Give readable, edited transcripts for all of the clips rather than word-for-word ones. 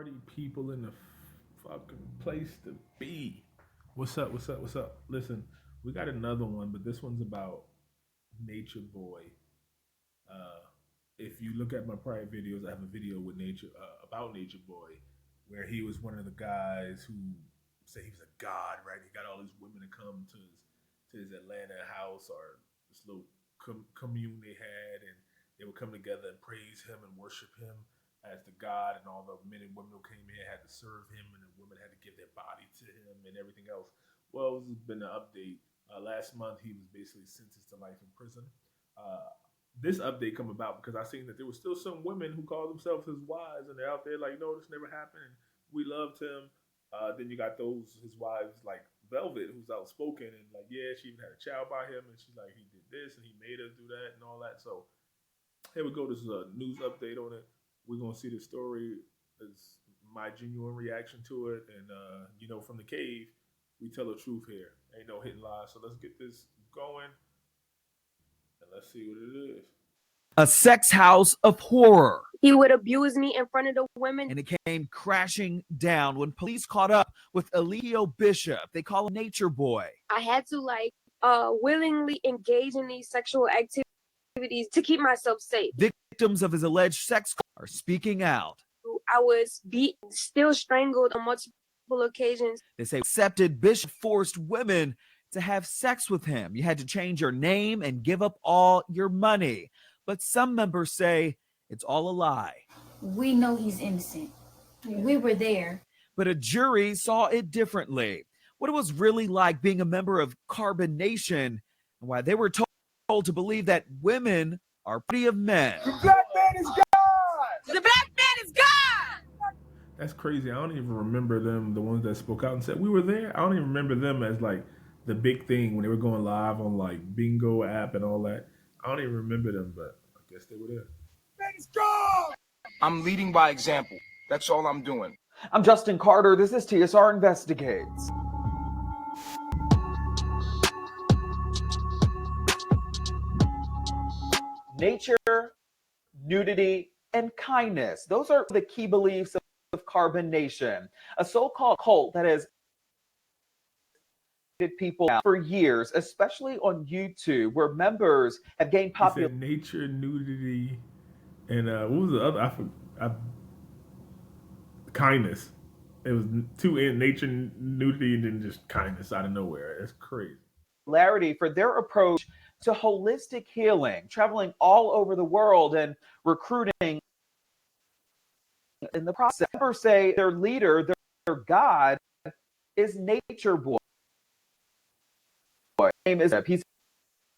party people in the fucking place to be. What's up? What's up? What's up? Listen, we got another one, but this one's about Nature Boy. Uh, if you look at my prior videos, I have a video with Nature about Nature Boy, where he was one of the guys who say he was a god, right? He got all these women to come to his Atlanta house or this little commune they had, and they would come together and praise him and worship him as the god, and all the men and women who came here had to serve him, and the women had to give their body to him and everything else. Well, this has been an update. Last month, he was basically sentenced to life in prison. Uh, this update come about because I seen that there were still some women who call themselves his wives, and they're out there like, no, this never happened. And we loved him. Then you got those his wives like Velvet, who's outspoken and like, yeah, she even had a child by him, and she's like, he did this and he made her do that and all that. So here we go. This is a news update on it. We're gonna see the story as my genuine reaction to it, and from the cave, we tell the truth here. Ain't no hidden lies. So let's get this going, and let's see what it is. A sex house of horror. He would abuse me in front of the women. And it came crashing down when police caught up with Eligio Bishop. They call him Nature Boy. I had to willingly engage in these sexual activities to keep myself safe. Victims of his alleged sex are speaking out. I was beaten, still strangled on multiple occasions. They say accepted Bishop forced women to have sex with him. You had to change your name and give up all your money. But some members say it's all a lie. We know he's innocent. We were there. But a jury saw it differently. What it was really like being a member of Carbon Nation, and why they were told to believe that women are property of men. The black man is God! The black man is God! That's crazy. I don't even remember them, the ones that spoke out and said we were there. I don't even remember them as like the big thing when they were going live on like Bingo app and all that. I don't even remember them, but I guess they were there. Man is God! I'm leading by example. That's all I'm doing. I'm Justin Carter. This is TSR Investigates. Nature, nudity, and kindness. Those are the key beliefs of Carbon Nation, a so-called cult that has people for years, especially on YouTube, where members have gained popularity. Nature, nudity, and what was the other? Kindness. It was two in nature, nudity, and then just kindness out of nowhere. That's crazy. For their approach to holistic healing, traveling all over the world and recruiting in the process. Members say their leader, their God, is Nature Boy. His name is he's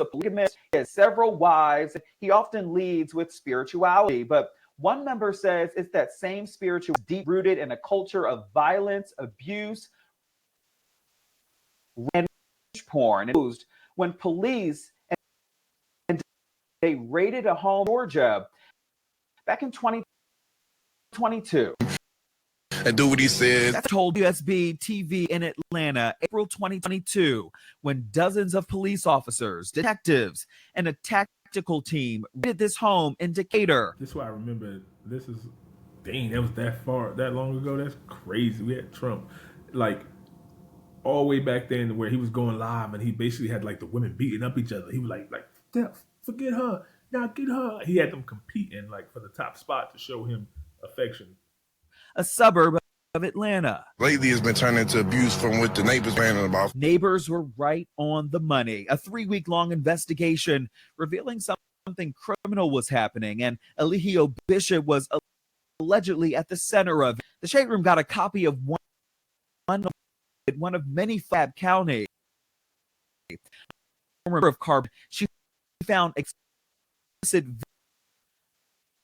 a polygamist. He has several wives. He often leads with spirituality, but one member says it's that same spiritual deep rooted in a culture of violence, abuse, and porn. When police and they raided a home in Georgia back in 2022. And do what he says. That told USB TV in Atlanta, April 2022, when dozens of police officers, detectives, and a tactical team raided this home in Decatur. This is why I remember. This is, dang, that was that long ago. That's crazy. We had Trump, like, all the way back then where he was going live and he basically had like the women beating up each other. He was like, forget her, now get her. He had them competing like for the top spot to show him affection. A suburb of Atlanta. Lately, it's been turned into abuse from what the neighbors ranting about. Neighbors were right on the money. A 3-week-long investigation revealing something criminal was happening, and Eligio Bishop was allegedly at the center of it. The Shade Room got a copy of one of many Fab County. Of Carbon, she found explicit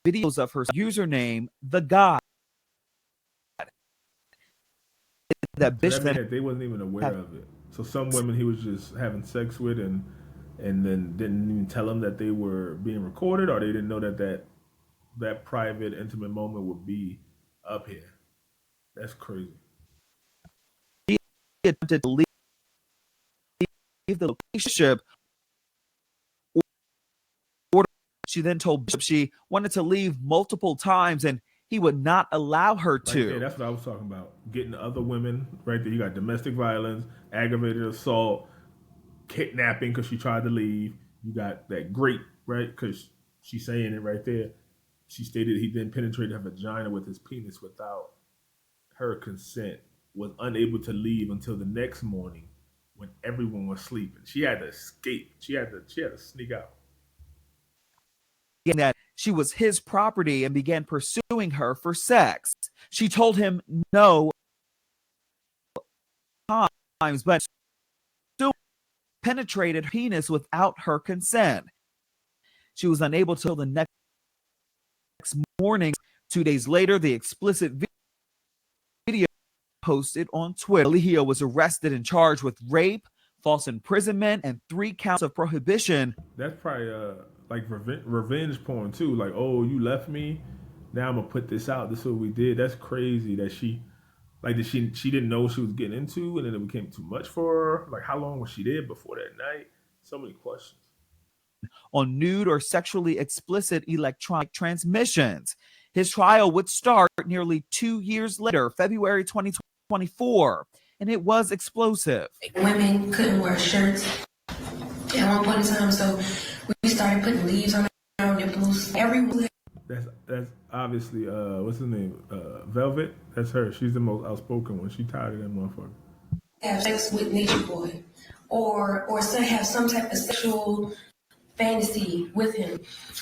videos of her username, the God. That they wasn't even aware of it. So some women he was just having sex with, and then didn't even tell them that they were being recorded, or they didn't know that private, intimate moment would be up here. That's crazy. She attempted to leave the relationship. She then told Bishop she wanted to leave multiple times, and he would not allow her Right there, to. that's what I was talking about. Getting other women, right there. You got domestic violence, aggravated assault, kidnapping because she tried to leave. You got that great, right? Because she's saying it right there. She stated he then penetrated her vagina with his penis without her consent, was unable to leave until the next morning when everyone was sleeping. She had to escape. She had to sneak out. That she was his property and began pursuing her for sex. She told him no times, but still penetrated her penis without her consent. She was unable till the next morning. 2 days later, the explicit video posted on Twitter. Lehio was arrested and charged with rape, false imprisonment, and 3 counts of prohibition. That's probably like revenge porn too. Like, oh, you left me, now I'm gonna put this out. This is what we did. That's crazy that she didn't know what she was getting into, and then it became too much for her. Like, how long was she there before that night? So many questions. On nude or sexually explicit electronic transmissions. His trial would start nearly 2 years later, February 2024, and it was explosive. Women couldn't wear shirts at one point in time, so we started putting leaves on our nipples. That's obviously what's his name? Velvet. That's her. She's the most outspoken one. She tired of that motherfucker. Have sex with Nature Boy, or have some type of sexual fantasy with him,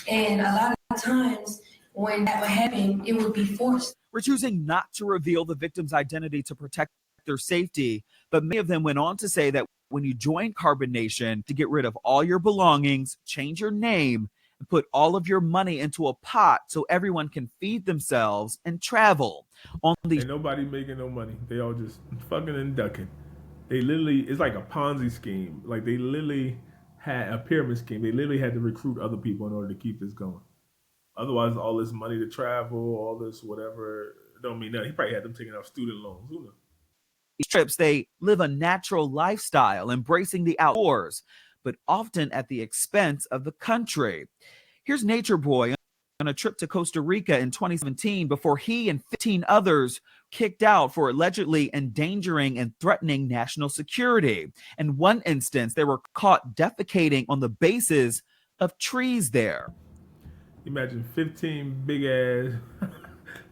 and a lot of times when that would happen, it would be forced. We're choosing not to reveal the victim's identity to protect their safety, but many of them went on to say that when you join Carbon Nation, to get rid of all your belongings, change your name, and put all of your money into a pot so everyone can feed themselves and travel. Ain't nobody making no money. They all just fucking and ducking. They literally, it's like a Ponzi scheme. Like, they literally had a pyramid scheme. They literally had to recruit other people in order to keep this going. Otherwise, all this money to travel, all this whatever, don't mean nothing. He probably had them taking out student loans. Who knows? Trips, they live a natural lifestyle, embracing the outdoors, but often at the expense of the country. Here's Nature Boy on a trip to Costa Rica in 2017 before he and 15 others kicked out for allegedly endangering and threatening national security. In one instance, they were caught defecating on the bases of trees there. Imagine 15 big ass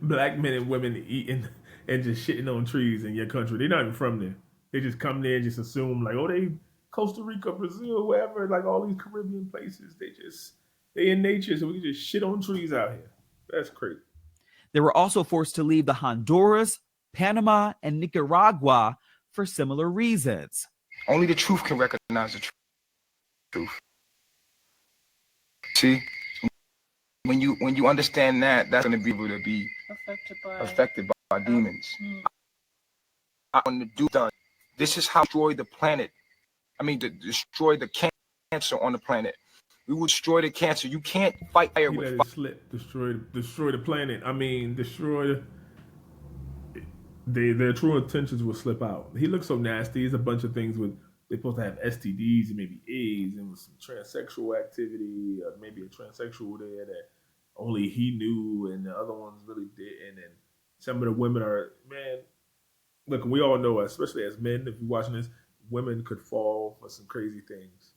black men and women eating and just shitting on trees in your country. They're not even from there. They just come there and just assume like, oh, they Costa Rica, Brazil, wherever, like all these Caribbean places. They in nature, so we can just shit on trees out here. That's crazy. They were also forced to leave the Honduras, Panama, and Nicaragua for similar reasons. Only the truth can recognize the truth. See, when you understand that, that's going to be able to be affected by demons. I want to do done. This is how to destroy the planet. I mean, to destroy the cancer on the planet. We will destroy the cancer. You can't fight fire with fire. Slip. Destroy the planet. I mean, destroy. Their true intentions will slip out. He looks so nasty. He's a bunch of things with. They're supposed to have STDs and maybe AIDS and some transsexual activity, or maybe a transsexual there that only he knew and the other ones really didn't. And some of the women are, man, look, we all know, especially as men, if you're watching this, women could fall for some crazy things.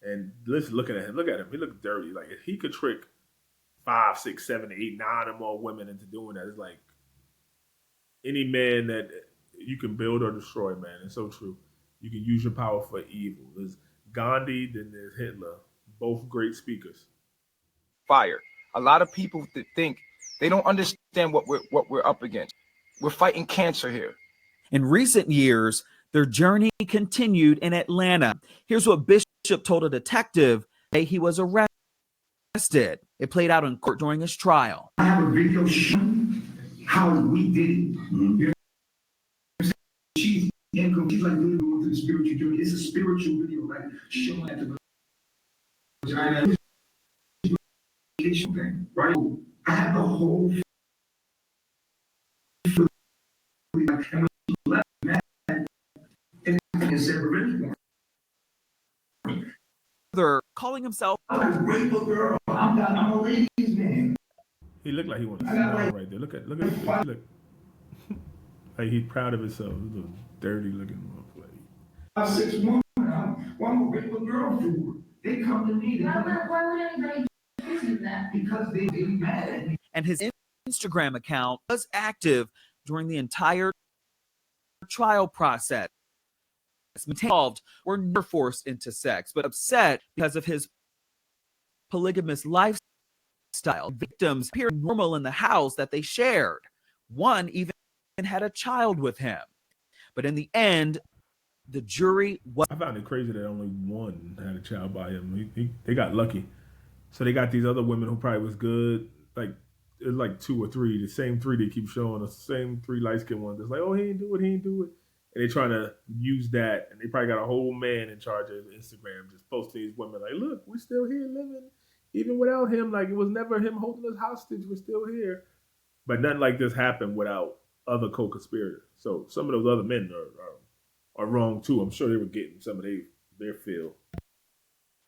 And let's look at him. Look at him. He looks dirty. Like, if he could trick 5, 6, 7, 8, 9 or more women into doing that, it's like any man that you can build or destroy, man. It's so true. You can use your power for evil. There's Gandhi, then there's Hitler. Both great speakers. Fire. A lot of people that think they don't understand what we're up against. We're fighting cancer here. In recent years, their journey continued in Atlanta. Here's what Bishop told a detective that he was arrested. It played out in court during his trial. I have a video showing how we did it. Mm-hmm. You know, she's like really going through the spiritual journey. It's a spiritual video, like showing that the vagina thing, right? I have the whole and when she left that, and said revenge They're calling himself I rape a girl. I'm a ladies' man. He looked like he wanted to I got smile like right there. Look at his face. Look. Like he's proud of himself. He's a little dirty looking motherfucker. 6 women. I'm a regular girl food. They come to me. Why would anybody do that? Because they mad at me. And his Instagram account was active during the entire trial process. Involved were never forced into sex, but upset because of his polygamous lifestyle. Victims appeared normal in the house that they shared. One even had a child with him. But in the end, the jury was. I found it crazy that only one had a child by him. They got lucky. So they got these other women who probably was good. Like, it's like 2 or 3. The same 3 they keep showing us. The same 3 light-skinned ones. It's like, oh, he ain't do it. And they trying to use that. And they probably got a whole man in charge of Instagram just posting these women like, look, we're still here living. Even without him, like, it was never him holding us hostage. We're still here. But nothing like this happened without other co-conspirators. So some of those other men are wrong too. I'm sure they were getting some of their fill.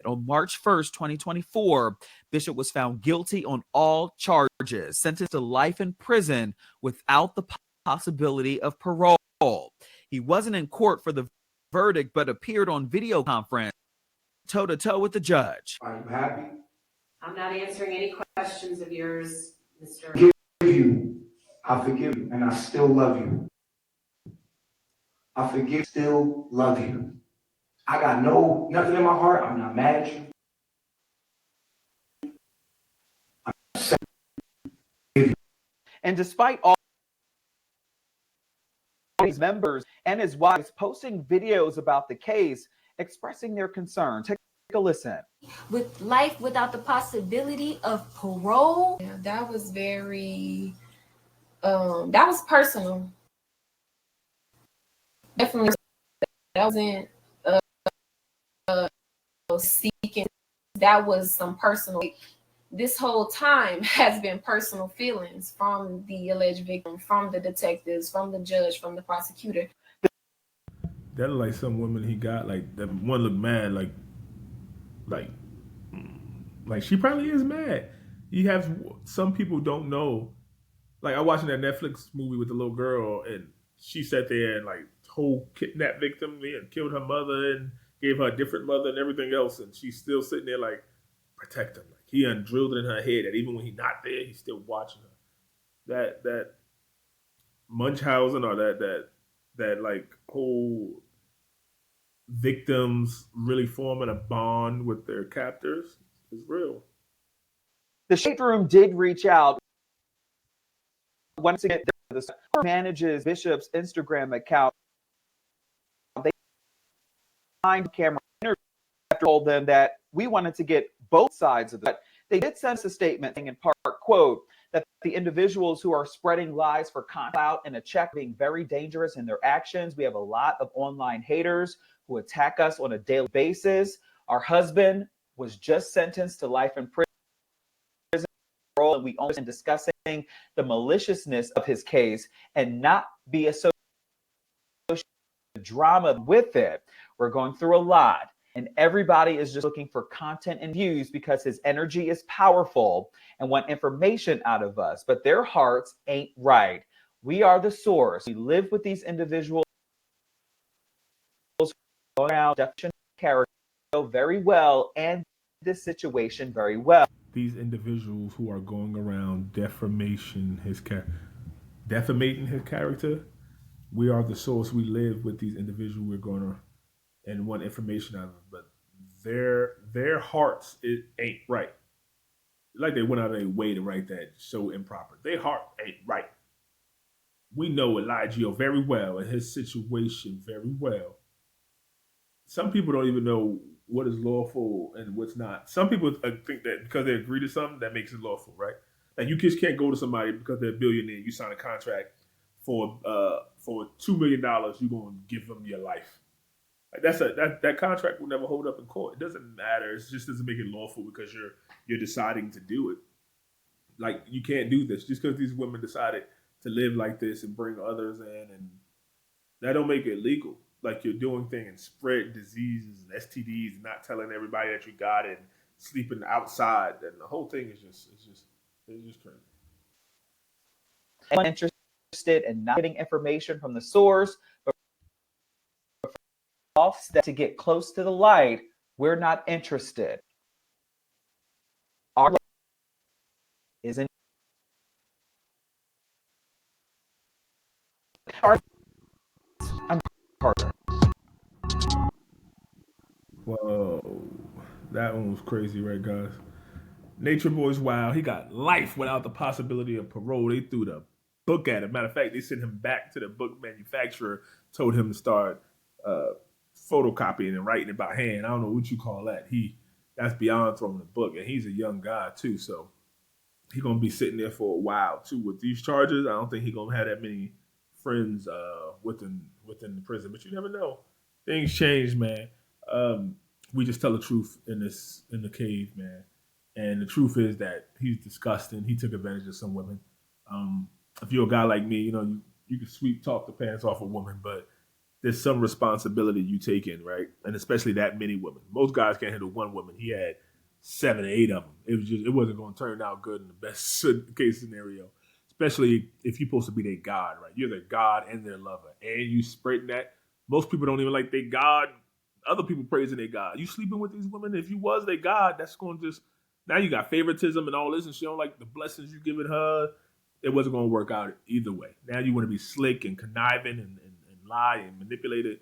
On March 1st, 2024, Bishop was found guilty on all charges, sentenced to life in prison without the possibility of parole. He wasn't in court for the verdict, but appeared on video conference toe-to-toe with the judge. Are you happy? I'm not answering any questions of yours, Mr. I forgive you, and I still love you. I forgive, still love you. I got nothing in my heart. I'm not mad at you. And despite all these members and his wives posting videos about the case, expressing their concern. Take a listen. With life without the possibility of parole. Yeah, that was very, that was personal. Definitely, that wasn't seeking. That was some personal. This whole time has been personal feelings from the alleged victim, from the detectives, from the judge, from the prosecutor. That look like some women he got. Like that one looked mad. Like she probably is mad. You have some people don't know. Like I watching that Netflix movie with the little girl, and she sat there and like whole kidnapped victim and killed her mother and gave her a different mother and everything else, and she's still sitting there like protect him. Like he drilled it in her head that even when he's not there, he's still watching her. That Munchausen or that like whole victims really forming a bond with their captors is real. The Shade Room did reach out once again. The manages Bishop's Instagram account. They behind camera interview told them that we wanted to get both sides of that. They did send us a statement saying in part, quote, that the individuals who are spreading lies for clout and a check being very dangerous in their actions. We have a lot of online haters who attack us on a daily basis. Our husband was just sentenced to life in prison. And we only been discussing the maliciousness of his case and not be associated with drama with it. We're going through a lot. And everybody is just looking for content and views because his energy is powerful and want information out of us. But their hearts ain't right. We are the source. We live with these individuals around definition character very well and this situation very well. These individuals who are going around defamating his character, we are the source. We live with these individuals. We're going to and want information out of them, but their hearts it ain't right. Like they went out of their way to write that so improper. Their heart ain't right. We know Elijah very well and his situation very well. Some people don't even know what is lawful and what's not. Some people think that because they agree to something that makes it lawful, right? Like you just can't go to somebody because they're a billionaire. You sign a contract for $2 million. You're gonna give them your life. Like that contract will never hold up in court. It doesn't matter. It just doesn't make it lawful because you're deciding to do it. Like you can't do this just because these women decided to live like this and bring others in, and that don't make it legal. Like you're doing things and spread diseases and STDs and not telling everybody that you got it and sleeping outside, and the whole thing is just crazy. and interested in not getting information from the source, but offset to get close to the light, we're not interested. Our isn't I'm Carter. Whoa, that one was crazy, right, guys? Nature Boy's wild. He got life without the possibility of parole. They threw the book at him. Matter of fact, they sent him back to the book manufacturer, told him to start photocopying and writing it by hand. I don't know what you call that. That's beyond throwing the book, and he's a young guy too, so he's gonna be sitting there for a while too with these charges. I don't think he's gonna have that many friends within the prison, but you never know. Things change, man. We just tell the truth in the cave, man. And the truth is that he's disgusting. He took advantage of some women. If you're a guy like me, you can sweep talk the pants off a woman, but there's some responsibility you take in, right? And especially that many women. Most guys can't handle one woman. He had 7 or 8 of them. It wasn't going to turn out good in the best case scenario. Especially if you're supposed to be their God, right? You're their God and their lover, and you spreading that. Most people don't even like their God. Other people praising their God. You sleeping with these women? If you was their God, that's going to just now you got favoritism and all this, and she don't like the blessings you giving her. It wasn't going to work out either way. Now you want to be slick and conniving and lie and manipulate it.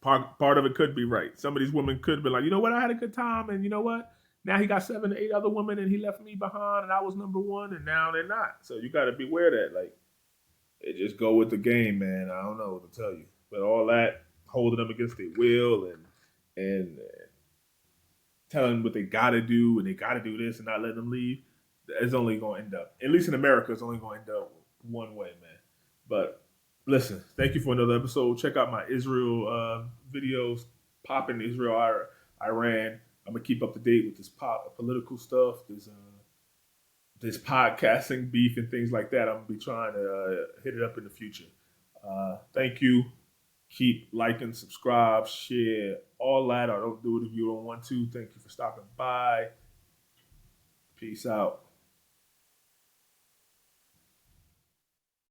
Part of it could be right. Some of these women could be like, you know what, I had a good time, and you know what? Now he got 7 to 8 other women, and he left me behind, and I was number one, and now they're not. So you got to beware of that. Like, it just go with the game, man. I don't know what to tell you, but all that holding them against their will and telling them what they got to do and they got to do this and not letting them leave, it's only going to end up, at least in America, it's only going to end up one way, man. But listen, thank you for another episode. Check out my Israel videos, popping Israel, Iran. I'm gonna keep up to date with this political stuff, this podcasting beef and things like that. I'm gonna be trying to hit it up in the future. Thank you. Keep liking, subscribe, share, all that. Or don't do it if you don't want to. Thank you for stopping by. Peace out.